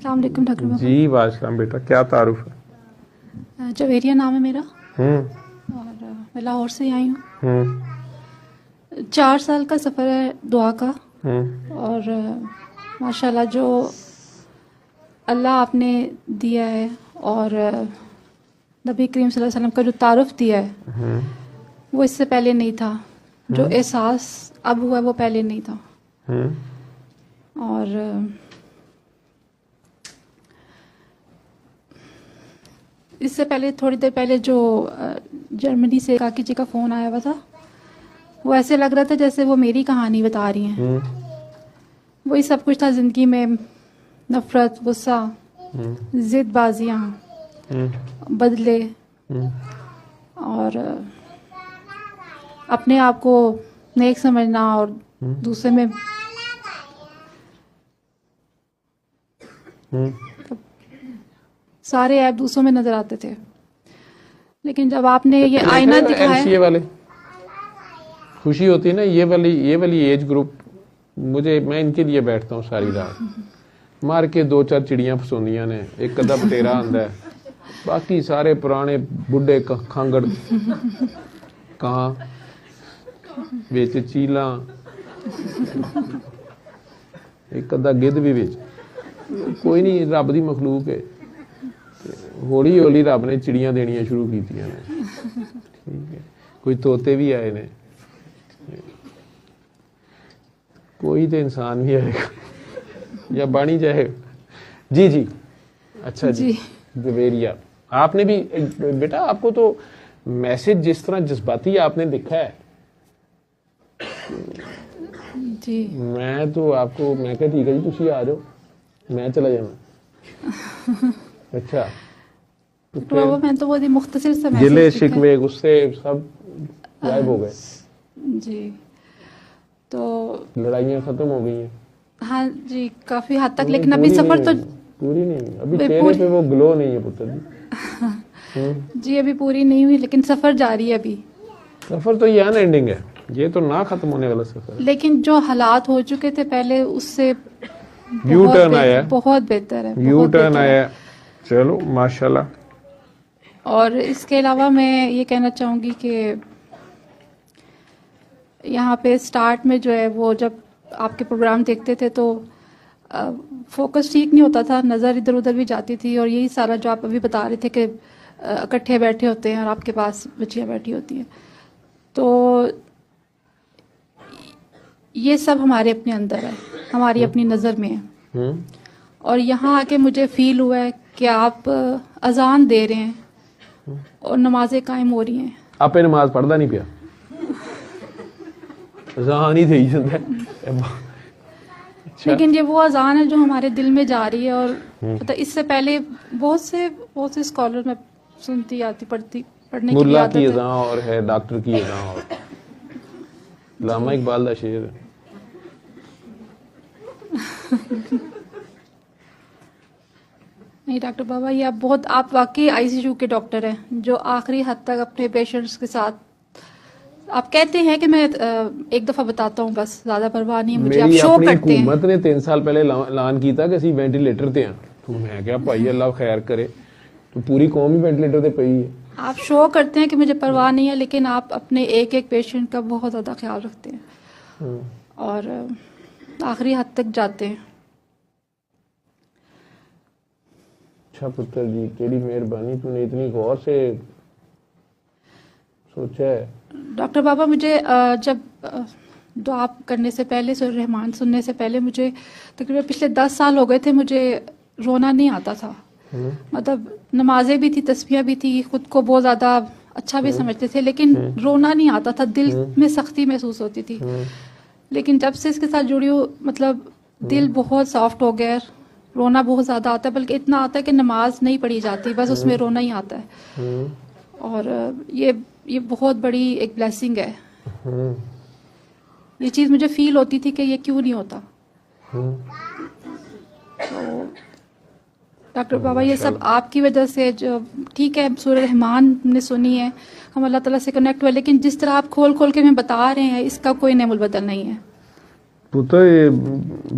السلام علیکم ڈاکٹر بابا. جی وعلیکم بیٹا, کیا تعارف ہے؟ جویریہ نام ہے میرا اور میں لاہور سے آئی ہوں. 4 سال کا سفر ہے دعا کا, اور ماشاءاللہ جو اللہ آپ نے دیا ہے اور نبی کریم صلی اللہ علیہ وسلم کا جو تعارف دیا ہے وہ اس سے پہلے نہیں تھا. جو احساس اب ہوا ہے وہ پہلے نہیں تھا. اور اس سے پہلے تھوڑی دیر پہلے جو جرمنی سے کاکی جی کا فون آیا ہوا تھا, وہ ایسے لگ رہا تھا جیسے وہ میری کہانی بتا رہی ہیں. وہی سب کچھ تھا زندگی میں, نفرت, غصہ, ضد بازیاں, بدلے, اور اپنے آپ کو نیک سمجھنا اور دوسرے میں سارے عیب دوسروں میں نظر آتے تھے. لیکن جب آپ نے یہ آئینہ دکھایا, یہ والے خوشی ہوتی ہے نا, یہ والی ایج گروپ, میں ان کے لیے بیٹھتا ہوں ساری رات, مار کے 2-4 چڑیاں پسندیاں نے, ایک ادھا بٹیرا آندا ہے, باقی سارے پرانے بڈھے کھانگڑ کہاں ویچ چیلاں, ایک ادھا گدھ بھی ویچ, کوئی نہیں, رب دی مخلوق ہے. ہولی ہولی رب نے چڑیاں دینیاں شروع کیتیاں نے, ٹھیک ہے, کوئی طوطے بھی آئے نے, کوئی تو انسان بھی آئے گا یا بانی جائے. جی اچھا جی زویریہ, آپ نے بھی بیٹا, آپ کو تو میسج جس طرح جذباتی آپ نے دکھا ہے, جی میں تو آپ کو میں کہ ٹھیک ہے جی تسی آ جاؤ, میں چلا جانا. اچھا میں تو وہ مختصر سا گلے شکوے غصے سب غائب ہو گئے. جی تو لڑائیاں ختم ہو گئی ہیں. ہاں جی کافی حد تک, لیکن ابھی سفر تو پوری نہیں, ابھی چہرے پہ وہ گلو نہیں ہے پتر جی. جی ابھی پوری نہیں ہوئی, لیکن سفر جاری ہے. ابھی سفر تو یہ ان اینڈنگ ہے, یہ تو نہ ختم ہونے والا سفر ہے. لیکن جو حالات ہو چکے تھے پہلے اس سے یو ٹرن آیا, بہت بہتر ہے, یو ٹرن آیا. چلو ماشاءاللہ. اور اس کے علاوہ میں یہ کہنا چاہوں گی کہ یہاں پہ سٹارٹ میں جو ہے وہ جب آپ کے پروگرام دیکھتے تھے تو فوکس ٹھیک نہیں ہوتا تھا, نظر ادھر ادھر بھی جاتی تھی, اور یہی سارا جو آپ ابھی بتا رہے تھے کہ اکٹھے بیٹھے ہوتے ہیں اور آپ کے پاس بچیاں بیٹھی ہوتی ہیں, تو یہ سب ہمارے اپنے اندر ہے, ہماری اپنی نظر میں ہے. اور یہاں آ کے مجھے فیل ہوا ہے کہ آپ اذان دے رہے ہیں اور نمازیں قائم ہو رہی ہیں. آپ نماز پڑھتا نہیں پیا, اذان ہی تھی جاتا ہے. لیکن یہ وہ اذان ہے جو ہمارے دل میں جا رہی ہے. اور اس سے پہلے بہت سے اسکالر میں سنتی آتی پڑھنے کی ملا کی اذان اور ہے, ڈاکٹر کی اذان اور علامہ اقبال کا شعر ہے. نہیں ڈاکٹر بابا, یہ آپ واقعی آئی سی یو کے ڈاکٹر ہیں جو آخری حد تک اپنے پیشنٹس کے ساتھ, آپ کہتے ہیں کہ میں ایک دفعہ بتاتا ہوں بس, زیادہ پرواہ نہیں ہے مجھے, آپ شو کرتے ہیں. حکومت نے 3 سال پہلے اعلان کیتا کہ اسی وینٹیلیٹر تے ہیں, تو میں کیا بھائی اللہ خیر کرے, تو پوری قوم ہی وینٹیلیٹر تے پئی ہے. آپ شو کرتے ہیں کہ مجھے پرواہ نہیں ہے, لیکن آپ اپنے ایک پیشنٹ کا بہت زیادہ خیال رکھتے ہیں اور آخری حد تک جاتے ہیں. اچھا پتر جی, تیری مہربانی, تو نے اتنی غور سے سوچا ہے. ڈاکٹر بابا مجھے جب دعا کرنے سے پہلے, سورہ رحمان سننے سے پہلے, مجھے تقریباً پچھلے 10 سال ہو گئے تھے, مجھے رونا نہیں آتا تھا. مطلب نمازیں بھی تھی, تسبیحیں بھی تھی, خود کو بہت زیادہ اچھا بھی سمجھتے تھے, لیکن رونا نہیں آتا تھا, دل میں سختی محسوس ہوتی تھی. لیکن جب سے اس کے ساتھ جڑی ہوں, مطلب دل بہت سافٹ ہو گیا, رونا بہت زیادہ آتا ہے, بلکہ اتنا آتا ہے کہ نماز نہیں پڑھی جاتی, بس اس میں رونا ہی آتا ہے. اور یہ بہت بڑی ایک بلیسنگ ہے. یہ چیز مجھے فیل ہوتی تھی کہ یہ کیوں نہیں ہوتا. تو ڈاکٹر بابا یہ سب آپ کی وجہ سے, جو ٹھیک ہے سورہ رحمان نے سنی ہے, ہم اللہ تعالیٰ سے کنیکٹ ہوئے, لیکن جس طرح آپ کھول کھول کے ہمیں بتا رہے ہیں, اس کا کوئی نعم البدل نہیں ہے. پتہ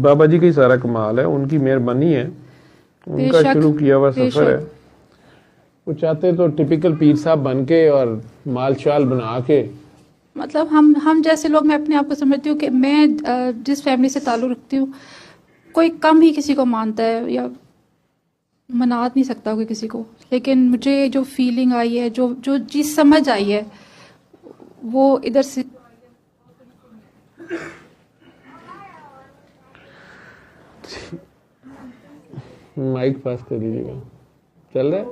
بابا جی کا ہی سارا کمال ہے, ان کی مہربانی ہے. ان کا شروع کیا ہوا سفر ہے. وہ چاہتے تو ٹپیکل پیر صاحب بن کے اور مال شال بنا کے, مطلب ہم جیسے لوگ, میں اپنے آپ کو سمجھتی ہوں کہ میں جس فیملی سے تعلق رکھتی ہوں, کوئی کم ہی کسی کو مانتا ہے یا منات نہیں سکتا کوئی کسی کو, لیکن مجھے جو فیلنگ آئی ہے, جو چیز سمجھ آئی ہے, وہ ادھر سے. مائک پاس کر لیجیے گا. چل رہا ہے,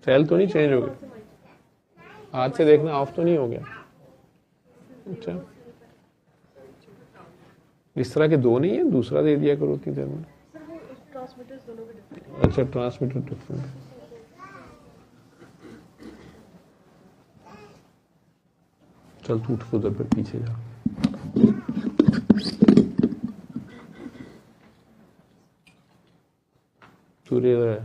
سیل تو نہیں چینج ہو گیا, ہاتھ سے دیکھنا آف تو نہیں ہو گیا. اچھا اس طرح کے دو نہیں ہیں, دوسرا دے دیا کرو اتنی دیر میں. اچھا ٹرانسمیٹر ڈفرنٹ. چل تو اٹھ ادھر پہ پیچھے جا. سوریہ ادھر ہے.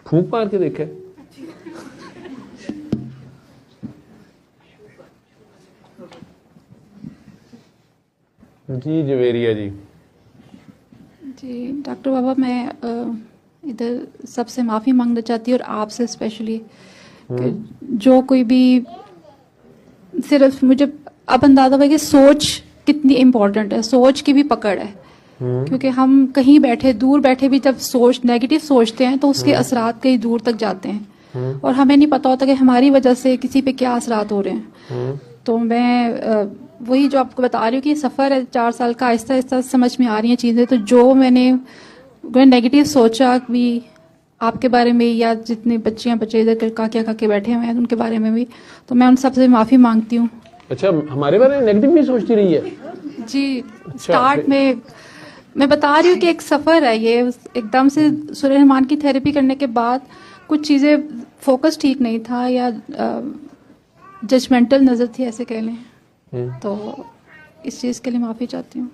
پھونک مار کے دیکھے. جی جویریہ جی. جی ڈاکٹر بابا, میں ادھر سب سے معافی مانگنا چاہتی ہوں, اور آپ سے اسپیشلی, کہ جو کوئی بھی, صرف مجھے اب اندازہ ہوا کہ سوچ کتنی امپورٹنٹ ہے, سوچ کی بھی پکڑ ہے. کیونکہ ہم کہیں بیٹھے, دور بیٹھے بھی جب نیگیٹو سوچتے ہیں تو اس کے اثرات کہیں دور تک جاتے ہیں, اور ہمیں نہیں پتا ہوتا کہ ہماری وجہ سے کسی پہ کیا اثرات ہو رہے ہیں. تو میں وہی جو آپ کو بتا رہی ہوں کہ سفر ہے 4 سال کا, آہستہ آہستہ سمجھ میں آ رہی ہیں چیزیں. تو جو میں نے نیگیٹو سوچا بھی آپ کے بارے میں, یا جتنے بچے ادھر کا کے بیٹھے ہوئے ہیں ان کے بارے میں بھی, تو میں ان سب سے معافی مانگتی ہوں. اچھا ہمارے بارے میں نیگیٹو بھی سوچتی رہی ہے؟ جی اسٹارٹ میں بتا رہی ہوں کہ ایک سفر ہے یہ. ایک دم سے سورہ رحمان کی تھراپی کرنے کے بعد کچھ چیزیں فوکس ٹھیک نہیں تھا, یا ججمنٹل نظر تھی ایسے کہہ لیں, تو اس چیز کے لیے معافی چاہتی ہوں.